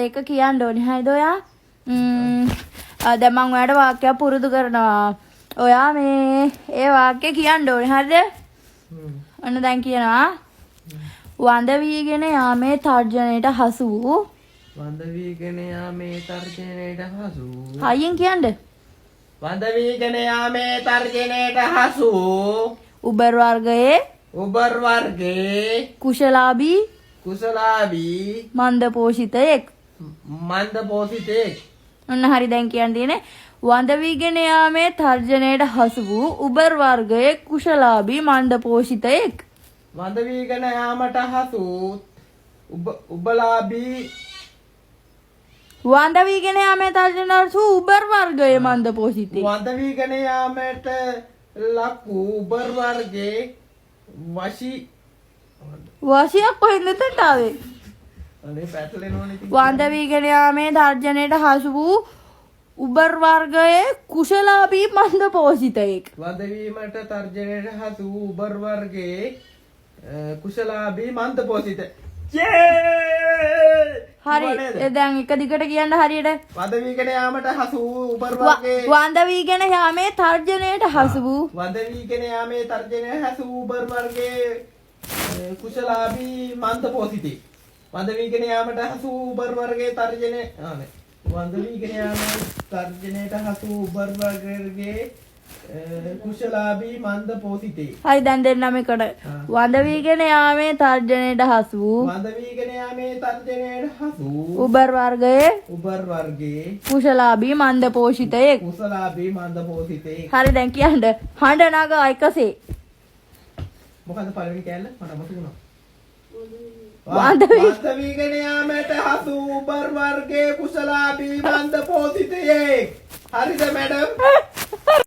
ඒක කියන්න ඕනේ. හරිද ඔයා? දැන් මම ඔයාලට වාක්‍යයක් පුරුදු කරනවා. ඔයා මේ ඒ වාක්‍ය කියන්න ඕනේ. හරිද? ඔන්න දැන් කියනවා. වඳ වීගෙන යාමේ තර්ජනයට හසු වූ වඳ වීගෙන යාමේ තර්ජනයට හසු හයියෙන් කියන්න. වඳ වීගෙන යාමේ තර්ජනයට හසු උබර් වර්ගයේ කුශලාභී මන්ද පෝෂිතයෙක්. ඔන්න හරි දැන් කියන්න තියෙන්නේ වඳ වීගෙන යාමේ තර්ජනයට හසු වූ උබර් වර්ගයේ කුශලාභී මන්ද පෝෂිතයෙක්. වඳ වීගෙන යාමට හසු උබලාභී වඳ වීගෙන යාමේ තර්ජනයට හසු උබර් වර්ගයේ මන්ද පෝෂිතයෙක්. වඳ වීගෙන යාමට ලකු උබර් වර්ගයේ වශියක් කොහෙන්ද තට ආවේ? අනේ පැටලෙනවනේ. වඳ වීගෙන යාමේ තර්ජනයට හසු වූ උබර් වර්ගයේ කුශලාභී මන්ද පෝෂිතයෙක්. වඳ වීමට තර්ජනයට හසු උබර් වර්ගයේ කුශලාභී මන්ද පෝෂිත. හරි දැන් එක දිගට කියන්න හරියට. වඳ වීගෙන යාමට හසු උබර් වර්ගයේ වඳ වීගෙන යාමේ තර්ජනයට හසු වූ වඳ වීගෙන යාමේ තර්ජනයට හසු උබර් වර්ගයේ කුශලාභී මන්ද පෝෂිතේ. වඳ වීගෙන යාමට හසු උබර් වර්ගයේ තර්ජනය වඳ වීගෙන යාමේ තර්ජනයට හසු උබර් වර්ගයේ කුශලාභී මන්ද පෝෂිතේ. හරි දැන් දෙන්නම එකට. වඳ වීගෙන යාමේ තර්ජනයට හසු වූ වඳ වීගෙන යාමේ තර්ජනයට හසු උබර් වර්ගයේ කුශලාභී මන්ද පෝෂිතයෙක්. කුශලාභී මන්ද පෝෂිතේ. හරි දැන් කියන්න. හඬ නගා එකසේ. මොකද්ද පළවෙනි කෑල්ල? මට මතකුණා. වඳ වීගෙන යාමට හසු උබර් වර්ගයේ කුශලාභී මන්ද පෝෂිතයෙක්. හරිද මැඩම්?